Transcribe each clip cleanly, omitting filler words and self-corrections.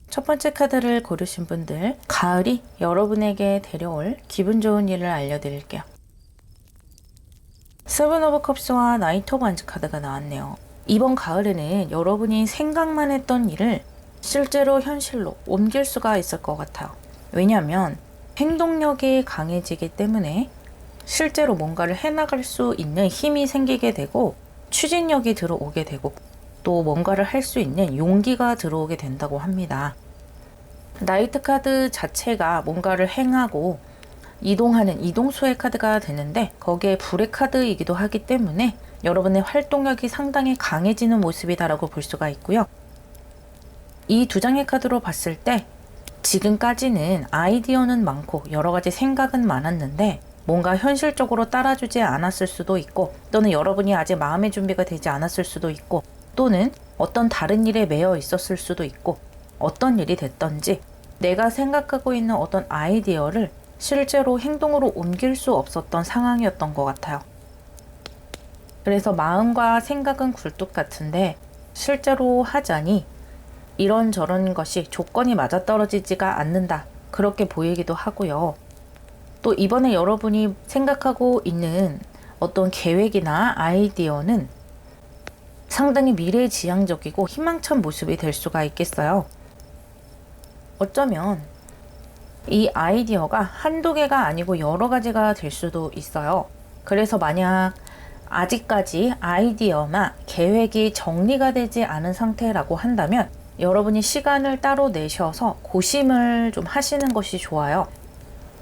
첫 번째 카드를 고르신 분들, 가을이 여러분에게 데려올 기분 좋은 일을 알려드릴게요. 세븐 오브 컵스와 나이트 오브 완즈 카드가 나왔네요. 이번 가을에는 여러분이 생각만 했던 일을 실제로 현실로 옮길 수가 있을 것 같아요. 왜냐하면 행동력이 강해지기 때문에 실제로 뭔가를 해나갈 수 있는 힘이 생기게 되고, 추진력이 들어오게 되고, 또 뭔가를 할 수 있는 용기가 들어오게 된다고 합니다. 나이트 카드 자체가 뭔가를 행하고 이동하는 이동수의 카드가 되는데, 거기에 불의 카드이기도 하기 때문에 여러분의 활동력이 상당히 강해지는 모습이다라고 볼 수가 있고요. 이 두 장의 카드로 봤을 때 지금까지는 아이디어는 많고 여러 가지 생각은 많았는데 뭔가 현실적으로 따라주지 않았을 수도 있고, 또는 여러분이 아직 마음의 준비가 되지 않았을 수도 있고, 또는 어떤 다른 일에 매여 있었을 수도 있고, 어떤 일이 됐던지 내가 생각하고 있는 어떤 아이디어를 실제로 행동으로 옮길 수 없었던 상황이었던 것 같아요. 그래서 마음과 생각은 굴뚝 같은데 실제로 하자니 이런저런 것이 조건이 맞아떨어지지가 않는다, 그렇게 보이기도 하고요. 또 이번에 여러분이 생각하고 있는 어떤 계획이나 아이디어는 상당히 미래지향적이고 희망찬 모습이 될 수가 있겠어요. 어쩌면 이 아이디어가 한두 개가 아니고 여러 가지가 될 수도 있어요. 그래서 만약 아직까지 아이디어나 계획이 정리가 되지 않은 상태라고 한다면 여러분이 시간을 따로 내셔서 고심을 좀 하시는 것이 좋아요.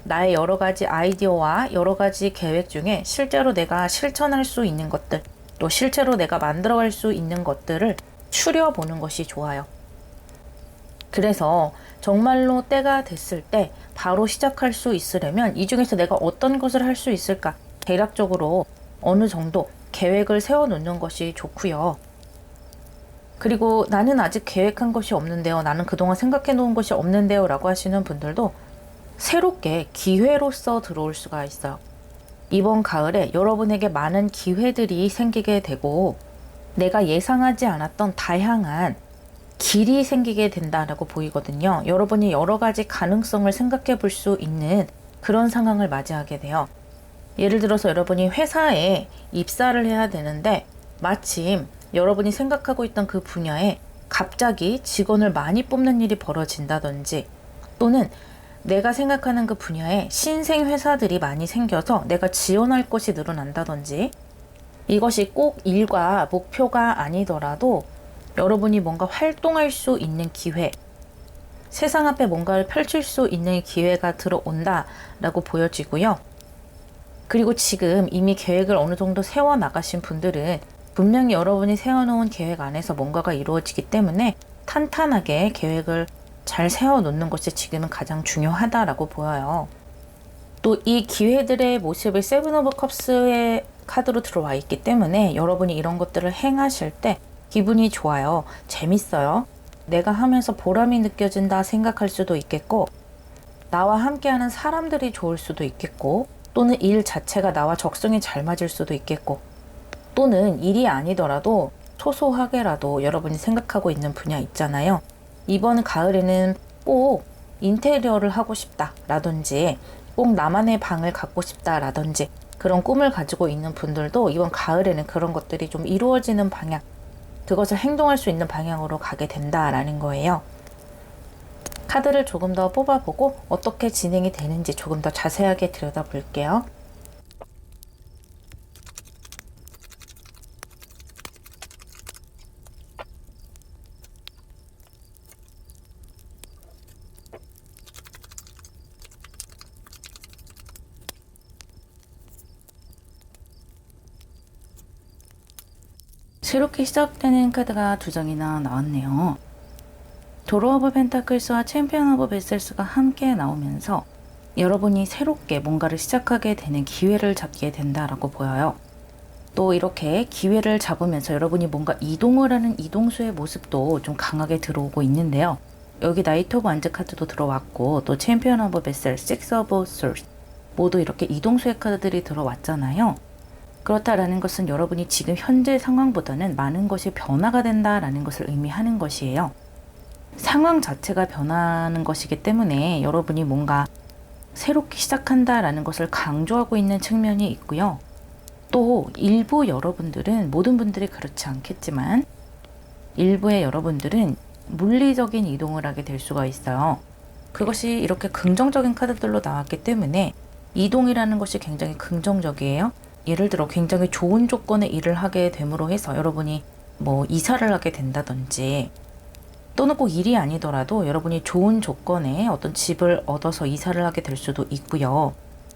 나의 여러 가지 아이디어와 여러 가지 계획 중에 실제로 내가 실천할 수 있는 것들, 또 실제로 내가 만들어갈 수 있는 것들을 추려보는 것이 좋아요. 그래서 정말로 때가 됐을 때 바로 시작할 수 있으려면 이 중에서 내가 어떤 것을 할 수 있을까, 대략적으로 어느 정도 계획을 세워놓는 것이 좋고요. 그리고 나는 아직 계획한 것이 없는데요, 나는 그동안 생각해 놓은 것이 없는데요 라고 하시는 분들도 새롭게 기회로서 들어올 수가 있어요. 이번 가을에 여러분에게 많은 기회들이 생기게 되고 내가 예상하지 않았던 다양한 길이 생기게 된다라고 보이거든요. 여러분이 여러 가지 가능성을 생각해 볼 수 있는 그런 상황을 맞이하게 돼요. 예를 들어서 여러분이 회사에 입사를 해야 되는데 마침 여러분이 생각하고 있던 그 분야에 갑자기 직원을 많이 뽑는 일이 벌어진다든지, 또는 내가 생각하는 그 분야에 신생 회사들이 많이 생겨서 내가 지원할 곳이 늘어난다든지, 이것이 꼭 일과 목표가 아니더라도 여러분이 뭔가 활동할 수 있는 기회, 세상 앞에 뭔가를 펼칠 수 있는 기회가 들어온다라고 보여지고요. 그리고 지금 이미 계획을 어느 정도 세워나가신 분들은 분명히 여러분이 세워놓은 계획 안에서 뭔가가 이루어지기 때문에 탄탄하게 계획을 잘 세워놓는 것이 지금은 가장 중요하다라고 보여요. 또 이 기회들의 모습을 세븐 오브 컵스의 카드로 들어와 있기 때문에 여러분이 이런 것들을 행하실 때 기분이 좋아요. 재밌어요. 내가 하면서 보람이 느껴진다 생각할 수도 있겠고, 나와 함께하는 사람들이 좋을 수도 있겠고, 또는 일 자체가 나와 적성이 잘 맞을 수도 있겠고, 또는 일이 아니더라도 소소하게라도 여러분이 생각하고 있는 분야 있잖아요. 이번 가을에는 꼭 인테리어를 하고 싶다 라든지 꼭 나만의 방을 갖고 싶다 라든지 그런 꿈을 가지고 있는 분들도 이번 가을에는 그런 것들이 좀 이루어지는 방향, 그것을 행동할 수 있는 방향으로 가게 된다라는 거예요. 카드를 조금 더 뽑아보고 어떻게 진행이 되는지 조금 더 자세하게 들여다볼게요. 새롭게 시작되는 카드가 두 장이나 나왔네요. 도로 오브 펜타클스와 챔피언 오브 베셀스가 함께 나오면서 여러분이 새롭게 뭔가를 시작하게 되는 기회를 잡게 된다라고 보여요. 또 이렇게 기회를 잡으면서 여러분이 뭔가 이동을 하는 이동수의 모습도 좀 강하게 들어오고 있는데요. 여기 나이트 오브 안즈 카드도 들어왔고 또 챔피언 오브 베셀, 식스 오브 솔스 모두 이렇게 이동수의 카드들이 들어왔잖아요. 그렇다라는 것은 여러분이 지금 현재 상황보다는 많은 것이 변화가 된다라는 것을 의미하는 것이에요. 상황 자체가 변하는 것이기 때문에 여러분이 뭔가 새롭게 시작한다라는 것을 강조하고 있는 측면이 있고요. 또 일부 여러분들은, 모든 분들이 그렇지 않겠지만 일부의 여러분들은 물리적인 이동을 하게 될 수가 있어요. 그것이 이렇게 긍정적인 카드들로 나왔기 때문에 이동이라는 것이 굉장히 긍정적이에요. 예를 들어 굉장히 좋은 조건의 일을 하게 됨으로 해서 여러분이 뭐 이사를 하게 된다든지, 또는 꼭 일이 아니더라도 여러분이 좋은 조건의 어떤 집을 얻어서 이사를 하게 될 수도 있고요.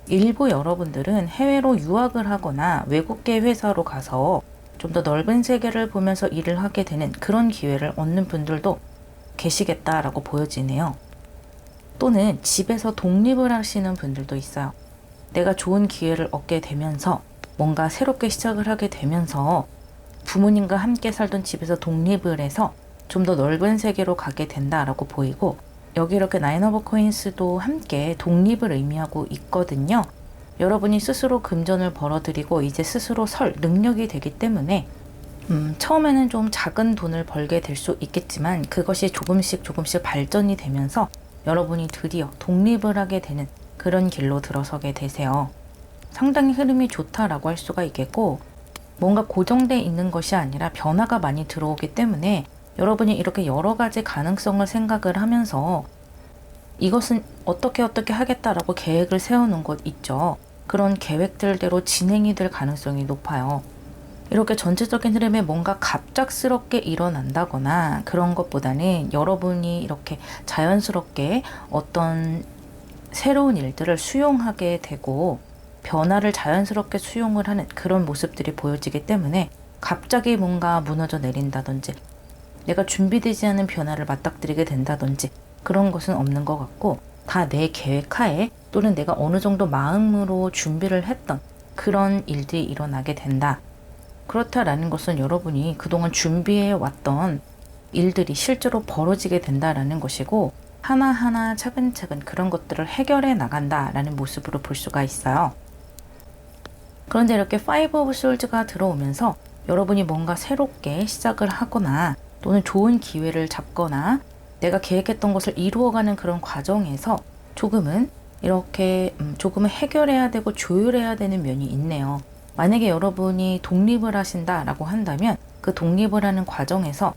일부 여러분들은 해외로 유학을 하거나 외국계 회사로 가서 좀 더 넓은 세계를 보면서 일을 하게 되는 그런 기회를 얻는 분들도 계시겠다라고 보여지네요. 또는 집에서 독립을 하시는 분들도 있어요. 내가 좋은 기회를 얻게 되면서 뭔가 새롭게 시작을 하게 되면서 부모님과 함께 살던 집에서 독립을 해서 좀 더 넓은 세계로 가게 된다라고 보이고, 여기 이렇게 나인 오브 코인스도 함께 독립을 의미하고 있거든요. 여러분이 스스로 금전을 벌어들이고 이제 스스로 설 능력이 되기 때문에 처음에는 좀 작은 돈을 벌게 될 수 있겠지만 그것이 조금씩 발전이 되면서 여러분이 드디어 독립을 하게 되는 그런 길로 들어서게 되세요. 상당히 흐름이 좋다라고 할 수가 있겠고, 뭔가 고정되어 있는 것이 아니라 변화가 많이 들어오기 때문에 여러분이 이렇게 여러 가지 가능성을 생각을 하면서 이것은 어떻게 하겠다라고 계획을 세우는 것 있죠. 그런 계획들대로 진행이 될 가능성이 높아요. 이렇게 전체적인 흐름에 뭔가 갑작스럽게 일어난다거나 그런 것보다는 여러분이 이렇게 자연스럽게 어떤 새로운 일들을 수용하게 되고 변화를 자연스럽게 수용을 하는 그런 모습들이 보여지기 때문에 갑자기 뭔가 무너져 내린다든지 내가 준비되지 않은 변화를 맞닥뜨리게 된다든지 그런 것은 없는 것 같고, 다 내 계획하에 또는 내가 어느 정도 마음으로 준비를 했던 그런 일들이 일어나게 된다. 그렇다라는 것은 여러분이 그동안 준비해 왔던 일들이 실제로 벌어지게 된다라는 것이고, 하나하나 차근차근 그런 것들을 해결해 나간다라는 모습으로 볼 수가 있어요. 그런데 이렇게 파이브 오브 솔즈가 들어오면서 여러분이 뭔가 새롭게 시작을 하거나 또는 좋은 기회를 잡거나 내가 계획했던 것을 이루어가는 그런 과정에서 조금은 이렇게 조금은 해결해야 되고 조율해야 되는 면이 있네요. 만약에 여러분이 독립을 하신다라고 한다면 그 독립을 하는 과정에서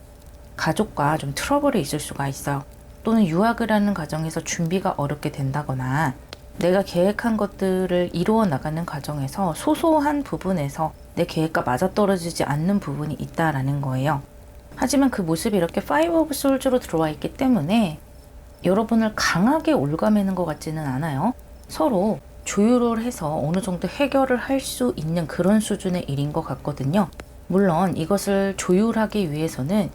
가족과 좀 트러블이 있을 수가 있어요. 또는 유학을 하는 과정에서 준비가 어렵게 된다거나 내가 계획한 것들을 이루어 나가는 과정에서 소소한 부분에서 내 계획과 맞아떨어지지 않는 부분이 있다라는 거예요. 하지만 그 모습이 이렇게 파이브 오브 솔즈로 들어와 있기 때문에 여러분을 강하게 올가매는 것 같지는 않아요. 서로 조율을 해서 어느 정도 해결을 할 수 있는 그런 수준의 일인 것 같거든요. 물론 이것을 조율하기 위해서는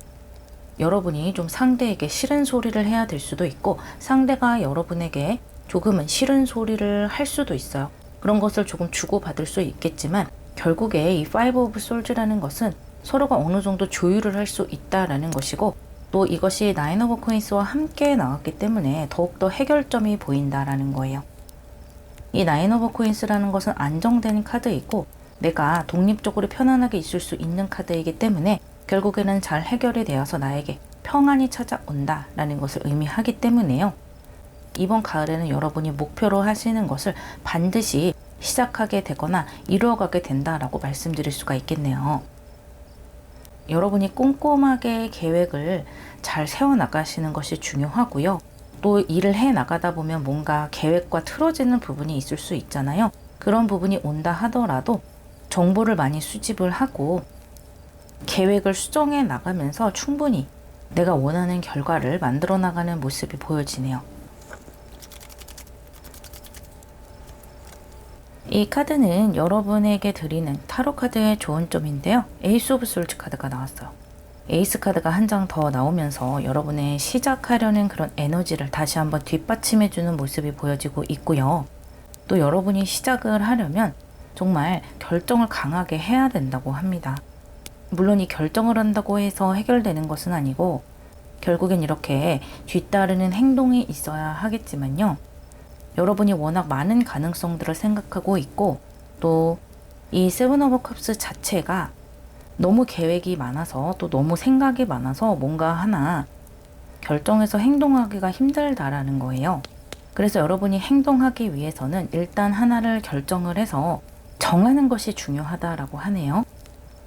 여러분이 좀 상대에게 싫은 소리를 해야 될 수도 있고, 상대가 여러분에게 조금은 싫은 소리를 할 수도 있어요. 그런 것을 조금 주고받을 수 있겠지만 결국에 이 파이브 오브 솔즈라는 것은 서로가 어느 정도 조율을 할 수 있다라는 것이고, 또 이것이 나인 오브 코인스와 함께 나왔기 때문에 더욱더 해결점이 보인다라는 거예요. 이 나인 오브 코인스라는 것은 안정된 카드이고 내가 독립적으로 편안하게 있을 수 있는 카드이기 때문에 결국에는 잘 해결이 되어서 나에게 평안이 찾아온다라는 것을 의미하기 때문에요. 이번 가을에는 여러분이 목표로 하시는 것을 반드시 시작하게 되거나 이루어가게 된다라고 말씀드릴 수가 있겠네요. 여러분이 꼼꼼하게 계획을 잘 세워나가시는 것이 중요하고요. 또 일을 해 나가다 보면 뭔가 계획과 틀어지는 부분이 있을 수 있잖아요. 그런 부분이 온다 하더라도 정보를 많이 수집을 하고 계획을 수정해 나가면서 충분히 내가 원하는 결과를 만들어 나가는 모습이 보여지네요. 이 카드는 여러분에게 드리는 타로 카드의 좋은 점인데요. 에이스 오브 솔즈 카드가 나왔어요. 에이스 카드가 한 장 더 나오면서 여러분의 시작하려는 그런 에너지를 다시 한번 뒷받침해주는 모습이 보여지고 있고요. 또 여러분이 시작을 하려면 정말 결정을 강하게 해야 된다고 합니다. 물론 이 결정을 한다고 해서 해결되는 것은 아니고 결국엔 이렇게 뒤따르는 행동이 있어야 하겠지만요. 여러분이 워낙 많은 가능성들을 생각하고 있고 또 이 세븐 오브 컵스 자체가 너무 계획이 많아서 또 너무 생각이 많아서 뭔가 하나 결정해서 행동하기가 힘들다라는 거예요. 그래서 여러분이 행동하기 위해서는 일단 하나를 결정을 해서 정하는 것이 중요하다라고 하네요.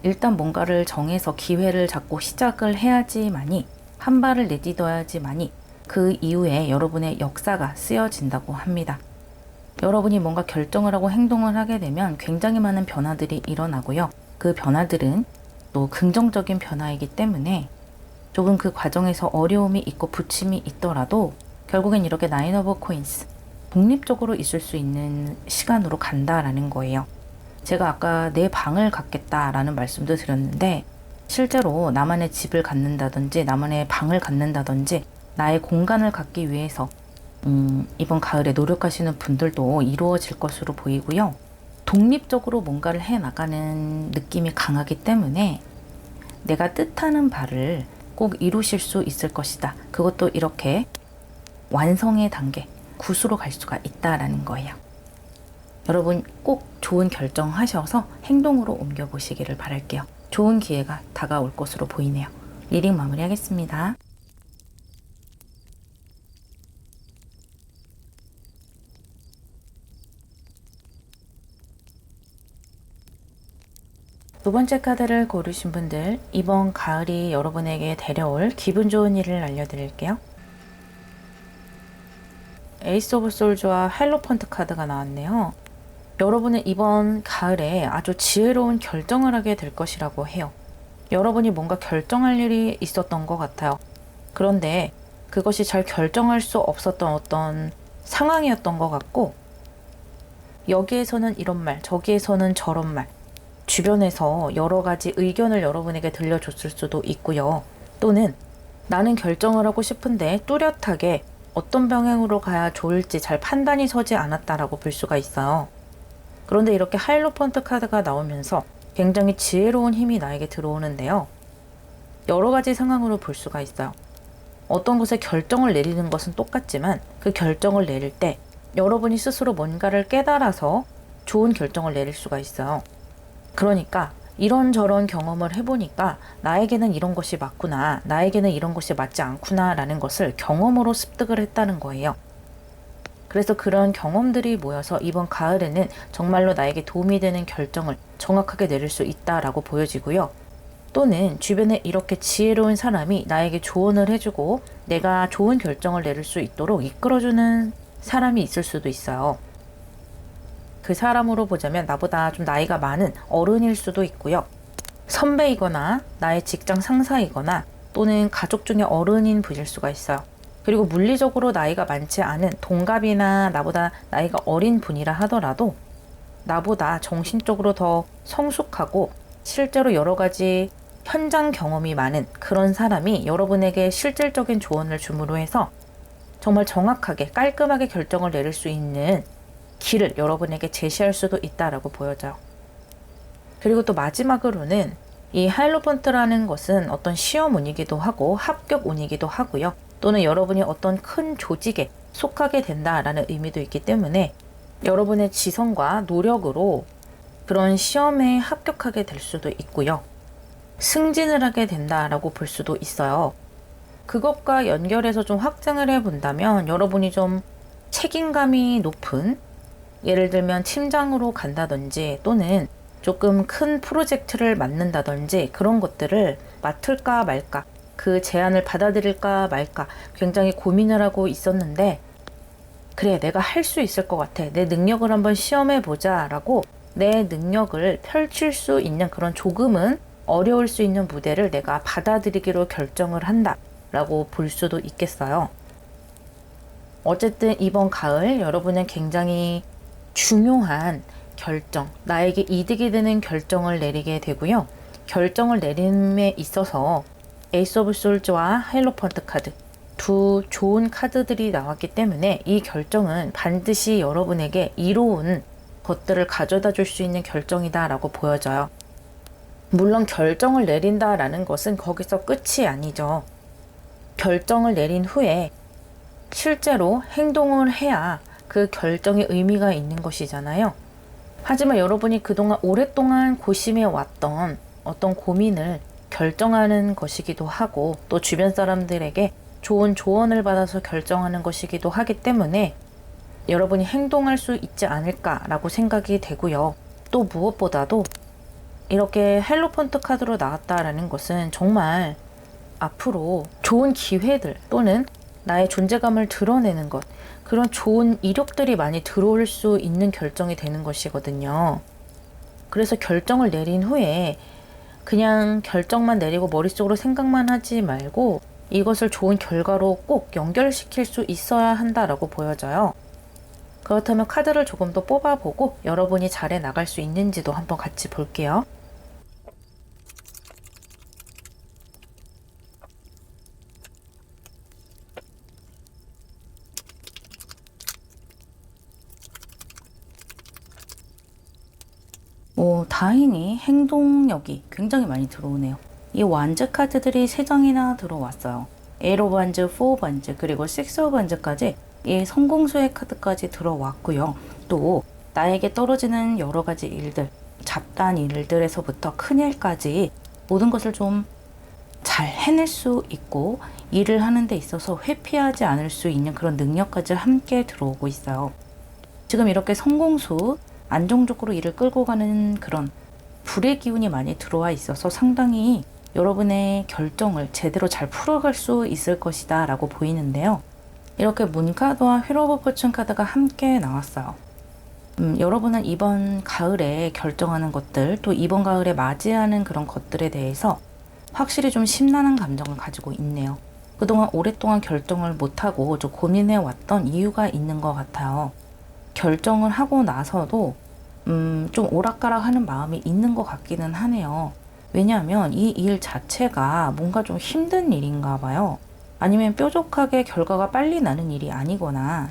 일단 뭔가를 정해서 기회를 잡고 시작을 해야지만이 한 발을 내딛어야지만이 그 이후에 여러분의 역사가 쓰여진다고 합니다. 여러분이 뭔가 결정을 하고 행동을 하게 되면 굉장히 많은 변화들이 일어나고요. 그 변화들은 또 긍정적인 변화이기 때문에 조금 그 과정에서 어려움이 있고 부침이 있더라도 결국엔 이렇게 나인 오브 코인스 독립적으로 있을 수 있는 시간으로 간다라는 거예요. 제가 아까 내 방을 갖겠다라는 말씀도 드렸는데 실제로 나만의 집을 갖는다든지 나만의 방을 갖는다든지 나의 공간을 갖기 위해서 이번 가을에 노력하시는 분들도 이루어질 것으로 보이고요. 독립적으로 뭔가를 해나가는 느낌이 강하기 때문에 내가 뜻하는 바를 꼭 이루실 수 있을 것이다. 그것도 이렇게 완성의 단계, 굿으로 갈 수가 있다라는 거예요. 여러분 꼭 좋은 결정하셔서 행동으로 옮겨보시기를 바랄게요. 좋은 기회가 다가올 것으로 보이네요. 리딩 마무리하겠습니다. 두 번째 카드를 고르신 분들, 이번 가을이 여러분에게 데려올 기분 좋은 일을 알려드릴게요. 에이스 오브 솔즈와 헬로펀트 카드가 나왔네요. 여러분은 이번 가을에 아주 지혜로운 결정을 하게 될 것이라고 해요. 여러분이 뭔가 결정할 일이 있었던 것 같아요. 그런데 그것이 잘 결정할 수 없었던 어떤 상황이었던 것 같고 여기에서는 이런 말, 저기에서는 저런 말 주변에서 여러 가지 의견을 여러분에게 들려줬을 수도 있고요. 또는 나는 결정을 하고 싶은데 뚜렷하게 어떤 방향으로 가야 좋을지 잘 판단이 서지 않았다라고 볼 수가 있어요. 그런데 이렇게 하이로펀트 카드가 나오면서 굉장히 지혜로운 힘이 나에게 들어오는데요. 여러 가지 상황으로 볼 수가 있어요. 어떤 것에 결정을 내리는 것은 똑같지만 그 결정을 내릴 때 여러분이 스스로 뭔가를 깨달아서 좋은 결정을 내릴 수가 있어요. 그러니까 이런저런 경험을 해보니까 나에게는 이런 것이 맞구나, 나에게는 이런 것이 맞지 않구나 라는 것을 경험으로 습득을 했다는 거예요. 그래서 그런 경험들이 모여서 이번 가을에는 정말로 나에게 도움이 되는 결정을 정확하게 내릴 수 있다라고 보여지고요. 또는 주변에 이렇게 지혜로운 사람이 나에게 조언을 해주고 내가 좋은 결정을 내릴 수 있도록 이끌어주는 사람이 있을 수도 있어요. 그 사람으로 보자면 나보다 좀 나이가 많은 어른일 수도 있고요. 선배이거나 나의 직장 상사이거나 또는 가족 중에 어른인 분일 수가 있어요. 그리고 물리적으로 나이가 많지 않은 동갑이나 나보다 나이가 어린 분이라 하더라도 나보다 정신적으로 더 성숙하고 실제로 여러 가지 현장 경험이 많은 그런 사람이 여러분에게 실질적인 조언을 줌으로 해서 정말 정확하게 깔끔하게 결정을 내릴 수 있는 길을 여러분에게 제시할 수도 있다라고 보여져요. 그리고 또 마지막으로는 이 하이로펀트라는 것은 어떤 시험운이기도 하고 합격운이기도 하고요. 또는 여러분이 어떤 큰 조직에 속하게 된다라는 의미도 있기 때문에 여러분의 지성과 노력으로 그런 시험에 합격하게 될 수도 있고요. 승진을 하게 된다라고 볼 수도 있어요. 그것과 연결해서 좀 확장을 해본다면 여러분이 좀 책임감이 높은, 예를 들면 팀장으로 간다든지 또는 조금 큰 프로젝트를 맡는다든지 그런 것들을 맡을까 말까, 그 제안을 받아들일까 말까 굉장히 고민을 하고 있었는데, 그래, 내가 할 수 있을 것 같아, 내 능력을 한번 시험해 보자 라고 내 능력을 펼칠 수 있는 그런 조금은 어려울 수 있는 무대를 내가 받아들이기로 결정을 한다 라고 볼 수도 있겠어요. 어쨌든 이번 가을 여러분은 굉장히 중요한 결정, 나에게 이득이 되는 결정을 내리게 되고요. 결정을 내림에 있어서 에이스 오브 솔즈와 하이로펀트 카드, 두 좋은 카드들이 나왔기 때문에 이 결정은 반드시 여러분에게 이로운 것들을 가져다 줄 수 있는 결정이다 라고 보여져요. 물론 결정을 내린다라는 것은 거기서 끝이 아니죠. 결정을 내린 후에 실제로 행동을 해야 그 결정의 의미가 있는 것이잖아요. 하지만 여러분이 그동안 오랫동안 고심해 왔던 어떤 고민을 결정하는 것이기도 하고, 또 주변 사람들에게 좋은 조언을 받아서 결정하는 것이기도 하기 때문에 여러분이 행동할 수 있지 않을까라고 생각이 되고요. 또 무엇보다도 이렇게 하이로펀트 카드로 나왔다라는 것은 정말 앞으로 좋은 기회들 또는 나의 존재감을 드러내는 것, 그런 좋은 이력들이 많이 들어올 수 있는 결정이 되는 것이거든요. 그래서 결정을 내린 후에 그냥 결정만 내리고 머릿속으로 생각만 하지 말고 이것을 좋은 결과로 꼭 연결시킬 수 있어야 한다라고 보여져요. 그렇다면 카드를 조금 더 뽑아보고 여러분이 잘해 나갈 수 있는지도 한번 같이 볼게요. 다행히 행동력이 굉장히 많이 들어오네요. 이 완즈 카드들이 3장이나 들어왔어요. 8 오브 완즈, 4 오브 완즈, 그리고 6 오브 완즈까지 이 성공수의 카드까지 들어왔고요. 또 나에게 떨어지는 여러 가지 일들, 잡다한 일들에서부터 큰 일까지 모든 것을 좀 잘 해낼 수 있고 일을 하는 데 있어서 회피하지 않을 수 있는 그런 능력까지 함께 들어오고 있어요. 지금 이렇게 성공수, 안정적으로 일을 끌고 가는 그런 불의 기운이 많이 들어와 있어서 상당히 여러분의 결정을 제대로 잘 풀어갈 수 있을 것이다 라고 보이는데요. 이렇게 문카드와 휠 오브 포춘 카드가 함께 나왔어요. 여러분은 이번 가을에 결정하는 것들, 또 이번 가을에 맞이하는 그런 것들에 대해서 확실히 좀 심란한 감정을 가지고 있네요. 그동안 오랫동안 결정을 못하고 좀 고민해 왔던 이유가 있는 것 같아요. 결정을 하고 나서도 좀 오락가락하는 마음이 있는 것 같기는 하네요. 왜냐하면 이 일 자체가 뭔가 좀 힘든 일인가 봐요. 아니면 뾰족하게 결과가 빨리 나는 일이 아니거나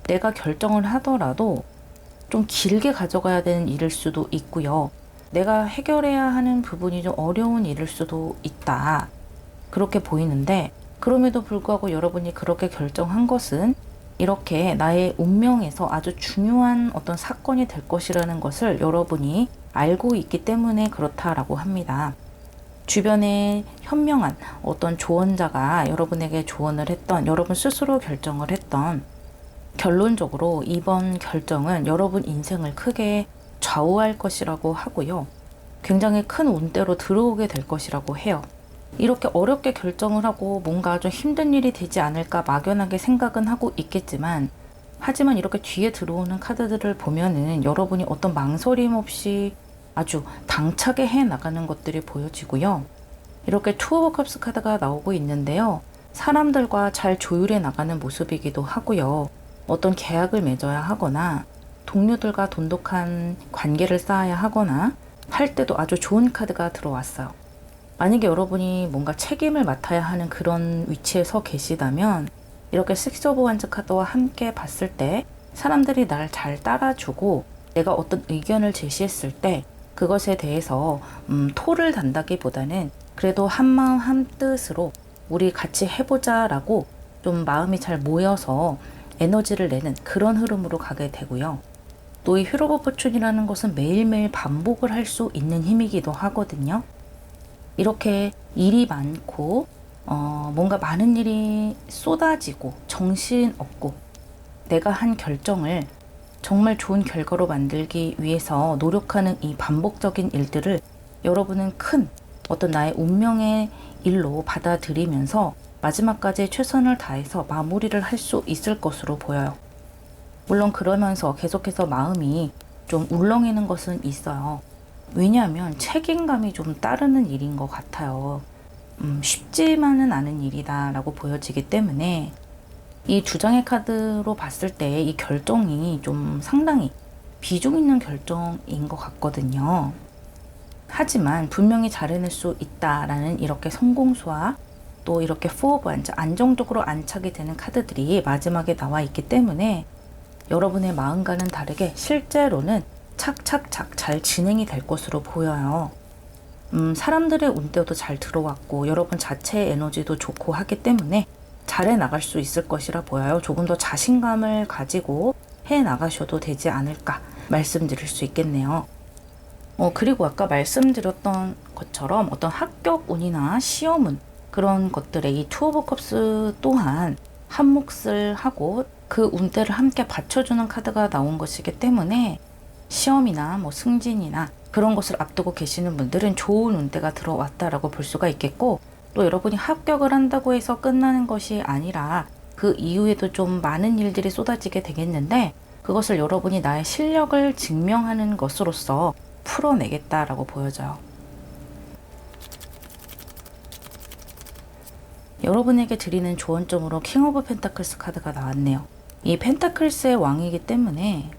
내가 결정을 하더라도 좀 길게 가져가야 되는 일일 수도 있고요. 내가 해결해야 하는 부분이 좀 어려운 일일 수도 있다. 그렇게 보이는데, 그럼에도 불구하고 여러분이 그렇게 결정한 것은 이렇게 나의 운명에서 아주 중요한 어떤 사건이 될 것이라는 것을 여러분이 알고 있기 때문에 그렇다라고 합니다. 주변에 현명한 어떤 조언자가 여러분에게 조언을 했던, 여러분 스스로 결정을 했던, 결론적으로 이번 결정은 여러분 인생을 크게 좌우할 것이라고 하고요. 굉장히 큰 운대로 들어오게 될 것이라고 해요. 이렇게 어렵게 결정을 하고 뭔가 좀 힘든 일이 되지 않을까 막연하게 생각은 하고 있겠지만, 하지만 이렇게 뒤에 들어오는 카드들을 보면은 여러분이 어떤 망설임 없이 아주 당차게 해 나가는 것들이 보여지고요. 이렇게 투 오브 컵스 카드가 나오고 있는데요. 사람들과 잘 조율해 나가는 모습이기도 하고요. 어떤 계약을 맺어야 하거나 동료들과 돈독한 관계를 쌓아야 하거나 할 때도 아주 좋은 카드가 들어왔어요. 만약에 여러분이 뭔가 책임을 맡아야 하는 그런 위치에 서 계시다면 이렇게 6 오브 완즈 카드와 함께 봤을 때 사람들이 날 잘 따라주고 내가 어떤 의견을 제시했을 때 그것에 대해서 토를 단다기보다는 그래도 한마음 한뜻으로 우리 같이 해보자 라고 좀 마음이 잘 모여서 에너지를 내는 그런 흐름으로 가게 되고요. 또 이 휘로버포춘이라는 것은 매일매일 반복을 할 수 있는 힘이기도 하거든요. 이렇게 일이 많고 뭔가 많은 일이 쏟아지고 정신없고 내가 한 결정을 정말 좋은 결과로 만들기 위해서 노력하는 이 반복적인 일들을 여러분은 큰 어떤 나의 운명의 일로 받아들이면서 마지막까지 최선을 다해서 마무리를 할 수 있을 것으로 보여요. 물론 그러면서 계속해서 마음이 좀 울렁이는 것은 있어요. 왜냐하면 책임감이 좀 따르는 일인 것 같아요. 쉽지만은 않은 일이다 라고 보여지기 때문에 이 두 장의 카드로 봤을 때 이 결정이 좀 상당히 비중 있는 결정인 것 같거든요. 하지만 분명히 잘 해낼 수 있다라는 이렇게 성공수와 또 이렇게 포 오브 완전 안정적으로 안착이 되는 카드들이 마지막에 나와 있기 때문에 여러분의 마음과는 다르게 실제로는 착착착 잘 진행이 될 것으로 보여요. 사람들의 운대도 잘 들어왔고 여러분 자체의 에너지도 좋고 하기 때문에 잘해 나갈 수 있을 것이라 보여요. 조금 더 자신감을 가지고 해 나가셔도 되지 않을까 말씀드릴 수 있겠네요. 그리고 아까 말씀드렸던 것처럼 어떤 합격 운이나 시험운 그런 것들에 이 투 오브 컵스 또한 한 몫을 하고 그 운대를 함께 받쳐주는 카드가 나온 것이기 때문에 시험이나 뭐 승진이나 그런 것을 앞두고 계시는 분들은 좋은 운대가 들어왔다라고 볼 수가 있겠고, 또 여러분이 합격을 한다고 해서 끝나는 것이 아니라 그 이후에도 좀 많은 일들이 쏟아지게 되겠는데 그것을 여러분이 나의 실력을 증명하는 것으로서 풀어내겠다라고 보여져요. 여러분에게 드리는 조언점으로 킹 오브 펜타클스 카드가 나왔네요. 이 펜타클스의 왕이기 때문에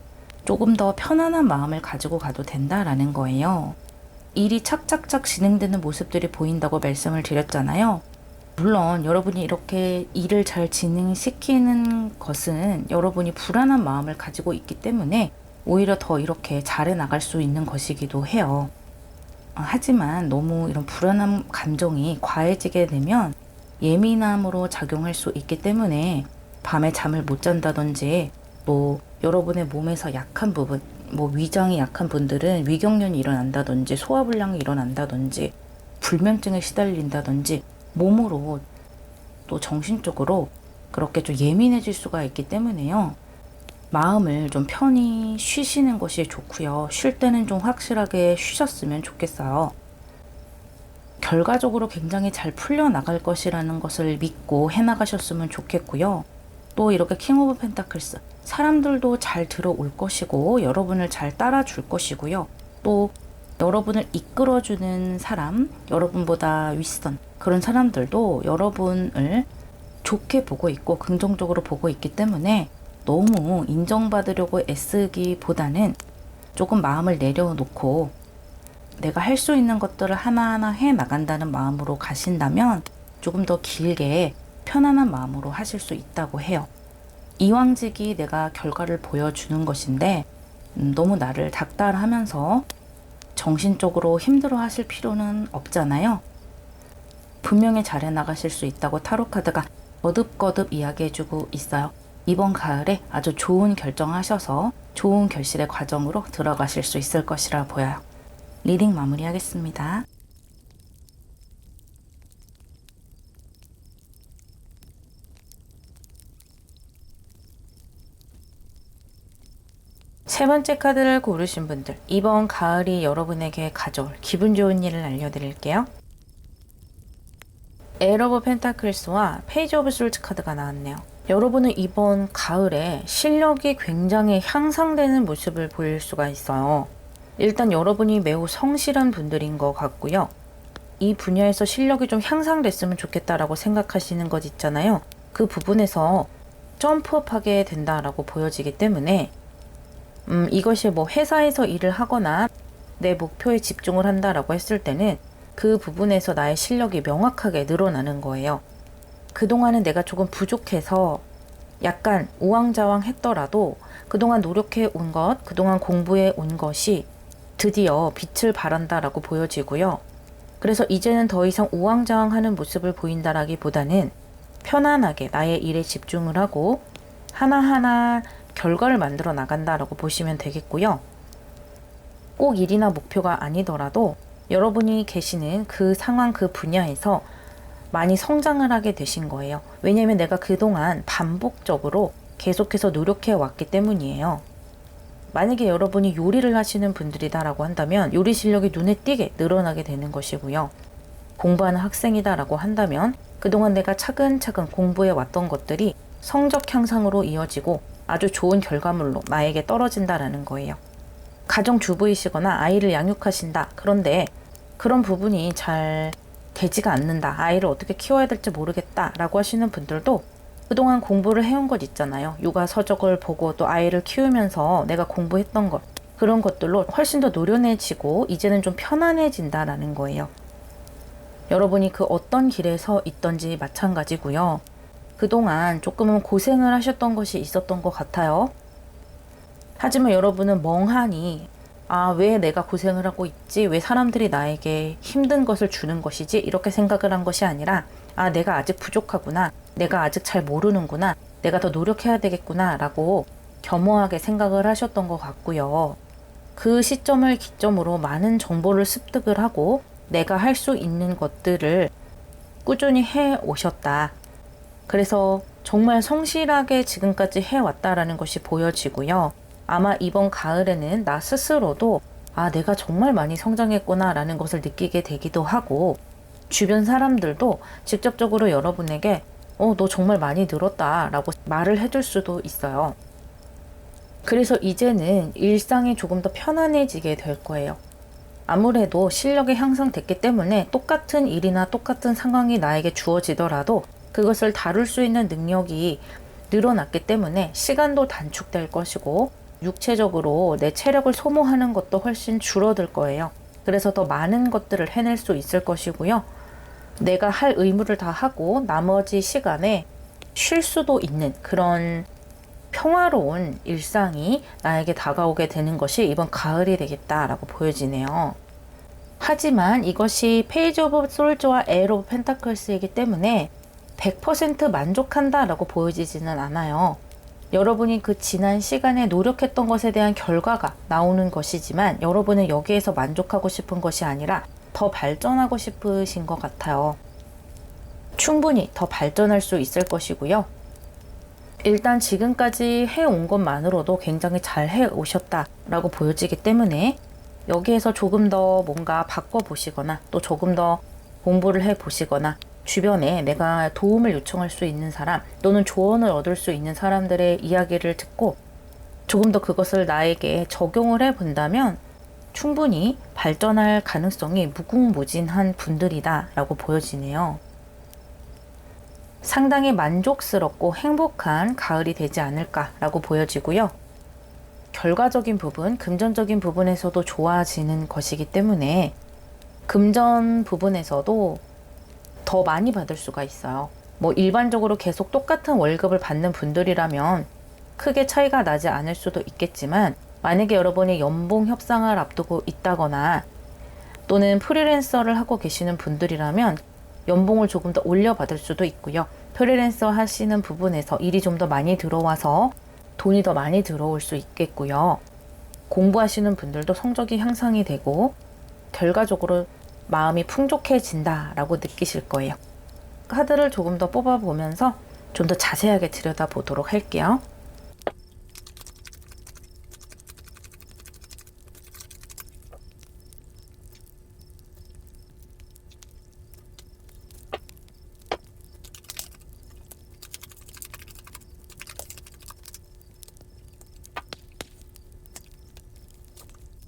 조금 더 편안한 마음을 가지고 가도 된다라는 거예요. 일이 착착착 진행되는 모습들이 보인다고 말씀을 드렸잖아요. 물론 여러분이 이렇게 일을 잘 진행시키는 것은 여러분이 불안한 마음을 가지고 있기 때문에 오히려 더 이렇게 잘해 나갈 수 있는 것이기도 해요. 하지만 너무 이런 불안한 감정이 과해지게 되면 예민함으로 작용할 수 있기 때문에 밤에 잠을 못 잔다든지 뭐 여러분의 몸에서 약한 부분, 뭐 위장이 약한 분들은 위경련이 일어난다든지 소화불량이 일어난다든지 불면증에 시달린다든지 몸으로 또 정신적으로 그렇게 좀 예민해질 수가 있기 때문에요. 마음을 좀 편히 쉬시는 것이 좋고요. 쉴 때는 좀 확실하게 쉬셨으면 좋겠어요. 결과적으로 굉장히 잘 풀려나갈 것이라는 것을 믿고 해나가셨으면 좋겠고요. 또 이렇게 킹 오브 펜타클스, 사람들도 잘 들어올 것이고 여러분을 잘 따라줄 것이고요. 또 여러분을 이끌어주는 사람, 여러분보다 윗선 그런 사람들도 여러분을 좋게 보고 있고 긍정적으로 보고 있기 때문에 너무 인정받으려고 애쓰기보다는 조금 마음을 내려놓고 내가 할 수 있는 것들을 하나하나 해 나간다는 마음으로 가신다면 조금 더 길게 편안한 마음으로 하실 수 있다고 해요. 이왕직이 내가 결과를 보여주는 것인데 너무 나를 닥달하면서 정신적으로 힘들어 하실 필요는 없잖아요. 분명히 잘해 나가실 수 있다고 타로카드가 거듭거듭 이야기해주고 있어요. 이번 가을에 아주 좋은 결정하셔서 좋은 결실의 과정으로 들어가실 수 있을 것이라 보여요. 리딩 마무리하겠습니다. 세 번째 카드를 고르신 분들, 이번 가을이 여러분에게 가져올 기분 좋은 일을 알려드릴게요. 에러 오브 펜타클스와 페이지 오브 솔트 카드가 나왔네요. 여러분은 이번 가을에 실력이 굉장히 향상되는 모습을 보일 수가 있어요. 일단 여러분이 매우 성실한 분들인 것 같고요. 이 분야에서 실력이 좀 향상됐으면 좋겠다라고 생각하시는 것 있잖아요. 그 부분에서 점프업하게 된다라고 보여지기 때문에 이것이 뭐 회사에서 일을 하거나 내 목표에 집중을 한다라고 했을 때는 그 부분에서 나의 실력이 명확하게 늘어나는 거예요. 그동안은 내가 조금 부족해서 약간 우왕좌왕 했더라도 그동안 노력해 온 것, 그동안 공부해 온 것이 드디어 빛을 발한다라고 보여지고요. 그래서 이제는 더 이상 우왕좌왕하는 모습을 보인다라기보다는 편안하게 나의 일에 집중을 하고 하나하나 결과를 만들어 나간다라고 보시면 되겠고요. 꼭 일이나 목표가 아니더라도 여러분이 계시는 그 상황, 그 분야에서 많이 성장을 하게 되신 거예요. 왜냐하면 내가 그동안 반복적으로 계속해서 노력해 왔기 때문이에요. 만약에 여러분이 요리를 하시는 분들이다라고 한다면 요리 실력이 눈에 띄게 늘어나게 되는 것이고요. 공부하는 학생이다라고 한다면 그동안 내가 차근차근 공부해 왔던 것들이 성적 향상으로 이어지고 아주 좋은 결과물로 나에게 떨어진다라는 거예요. 가정주부이시거나 아이를 양육하신다. 그런데 그런 부분이 잘 되지가 않는다. 아이를 어떻게 키워야 될지 모르겠다 라고 하시는 분들도 그동안 공부를 해온 것 있잖아요. 육아 서적을 보고 또 아이를 키우면서 내가 공부했던 것, 그런 것들로 훨씬 더 노련해지고 이제는 좀 편안해진다라는 거예요. 여러분이 그 어떤 길에 서 있던지 마찬가지고요. 그동안 조금은 고생을 하셨던 것이 있었던 것 같아요. 하지만 여러분은 멍하니 왜 내가 고생을 하고 있지? 왜 사람들이 나에게 힘든 것을 주는 것이지? 이렇게 생각을 한 것이 아니라 내가 아직 부족하구나. 내가 아직 잘 모르는구나. 내가 더 노력해야 되겠구나. 라고 겸허하게 생각을 하셨던 것 같고요. 그 시점을 기점으로 많은 정보를 습득을 하고 내가 할 수 있는 것들을 꾸준히 해 오셨다. 그래서 정말 성실하게 지금까지 해왔다라는 것이 보여지고요. 아마 이번 가을에는 나 스스로도 내가 정말 많이 성장했구나 라는 것을 느끼게 되기도 하고 주변 사람들도 직접적으로 여러분에게 너 정말 많이 늘었다 라고 말을 해줄 수도 있어요. 그래서 이제는 일상이 조금 더 편안해지게 될 거예요. 아무래도 실력이 향상됐기 때문에 똑같은 일이나 똑같은 상황이 나에게 주어지더라도 그것을 다룰 수 있는 능력이 늘어났기 때문에 시간도 단축될 것이고 육체적으로 내 체력을 소모하는 것도 훨씬 줄어들 거예요. 그래서 더 많은 것들을 해낼 수 있을 것이고요. 내가 할 의무를 다 하고 나머지 시간에 쉴 수도 있는 그런 평화로운 일상이 나에게 다가오게 되는 것이 이번 가을이 되겠다라고 보여지네요. 하지만 이것이 페이지 오브 솔즈와 에어 오브 펜타클스이기 때문에 100% 만족한다라고 보여지지는 않아요. 여러분이 그 지난 시간에 노력했던 것에 대한 결과가 나오는 것이지만 여러분은 여기에서 만족하고 싶은 것이 아니라 더 발전하고 싶으신 것 같아요. 충분히 더 발전할 수 있을 것이고요. 일단 지금까지 해온 것만으로도 굉장히 잘 해오셨다라고 보여지기 때문에 여기에서 조금 더 뭔가 바꿔보시거나 또 조금 더 공부를 해보시거나 주변에 내가 도움을 요청할 수 있는 사람 또는 조언을 얻을 수 있는 사람들의 이야기를 듣고 조금 더 그것을 나에게 적용을 해본다면 충분히 발전할 가능성이 무궁무진한 분들이다 라고 보여지네요. 상당히 만족스럽고 행복한 가을이 되지 않을까라고 보여지고요. 결과적인 부분, 금전적인 부분에서도 좋아지는 것이기 때문에 금전 부분에서도 더 많이 받을 수가 있어요. 일반적으로 계속 똑같은 월급을 받는 분들이라면 크게 차이가 나지 않을 수도 있겠지만 만약에 여러분이 연봉 협상을 앞두고 있다거나 또는 프리랜서를 하고 계시는 분들이라면 연봉을 조금 더 올려받을 수도 있고요. 프리랜서 하시는 부분에서 일이 좀 더 많이 들어와서 돈이 더 많이 들어올 수 있겠고요. 공부하시는 분들도 성적이 향상이 되고 결과적으로 마음이 풍족해진다라고 느끼실 거예요. 카드를 조금 더 뽑아보면서 좀 더 자세하게 들여다보도록 할게요.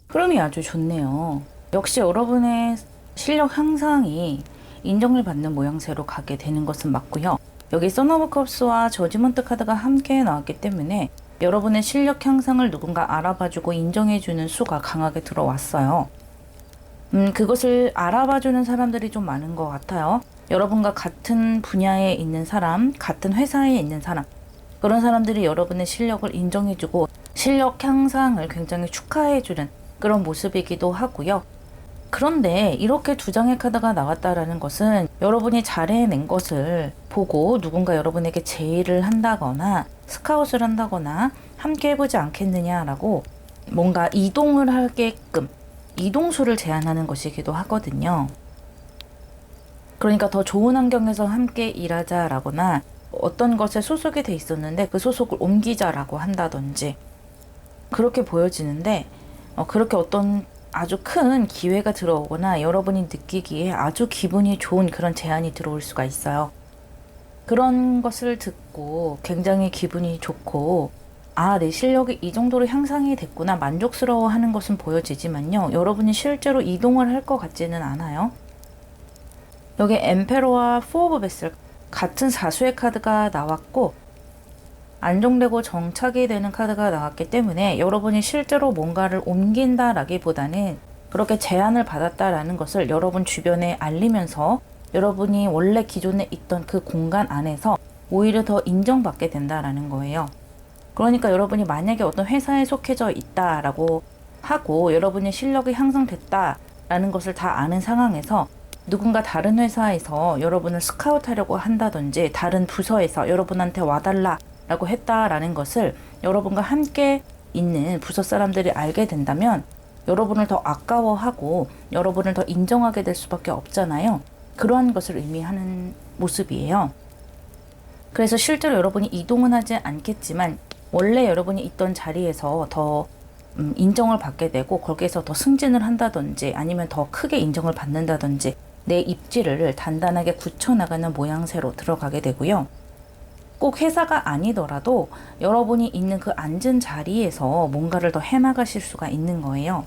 흐름이 아주 좋네요. 역시 여러분의 실력 향상이 인정을 받는 모양새로 가게 되는 것은 맞고요. 여기 선 오브 컵스와 저지먼트 카드가 함께 나왔기 때문에 여러분의 실력 향상을 누군가 알아봐주고 인정해주는 수가 강하게 들어왔어요. 그것을 알아봐주는 사람들이 좀 많은 것 같아요. 여러분과 같은 분야에 있는 사람, 같은 회사에 있는 사람, 그런 사람들이 여러분의 실력을 인정해주고 실력 향상을 굉장히 축하해주는 그런 모습이기도 하고요. 그런데 이렇게 두 장의 카드가 나왔다라는 것은 여러분이 잘해낸 것을 보고 누군가 여러분에게 제의를 한다거나 스카웃을 한다거나 함께 해보지 않겠느냐라고 뭔가 이동을 하게끔 이동수를 제안하는 것이기도 하거든요. 그러니까 더 좋은 환경에서 함께 일하자라거나 어떤 것에 소속이 돼 있었는데 그 소속을 옮기자라고 한다든지 그렇게 보여지는데 그렇게 어떤 아주 큰 기회가 들어오거나 여러분이 느끼기에 아주 기분이 좋은 그런 제안이 들어올 수가 있어요. 그런 것을 듣고 굉장히 기분이 좋고 내 실력이 이 정도로 향상이 됐구나 만족스러워 하는 것은 보여지지만요. 여러분이 실제로 이동을 할 것 같지는 않아요. 여기 엠페러와 포 오브 베슬 같은 사수의 카드가 나왔고 안정되고 정착이 되는 카드가 나왔기 때문에 여러분이 실제로 뭔가를 옮긴다라기보다는 그렇게 제안을 받았다라는 것을 여러분 주변에 알리면서 여러분이 원래 기존에 있던 그 공간 안에서 오히려 더 인정받게 된다라는 거예요. 그러니까 여러분이 만약에 어떤 회사에 속해져 있다라고 하고 여러분의 실력이 향상됐다라는 것을 다 아는 상황에서 누군가 다른 회사에서 여러분을 스카우트하려고 한다든지 다른 부서에서 여러분한테 와달라 라고 했다라는 것을 여러분과 함께 있는 부서 사람들이 알게 된다면 여러분을 더 아까워하고 여러분을 더 인정하게 될 수밖에 없잖아요. 그러한 것을 의미하는 모습이에요. 그래서 실제로 여러분이 이동은 하지 않겠지만 원래 여러분이 있던 자리에서 더 인정을 받게 되고 거기에서 더 승진을 한다든지 아니면 더 크게 인정을 받는다든지 내 입지를 단단하게 굳혀나가는 모양새로 들어가게 되고요. 꼭 회사가 아니더라도 여러분이 있는 그 앉은 자리에서 뭔가를 더 해나가실 수가 있는 거예요.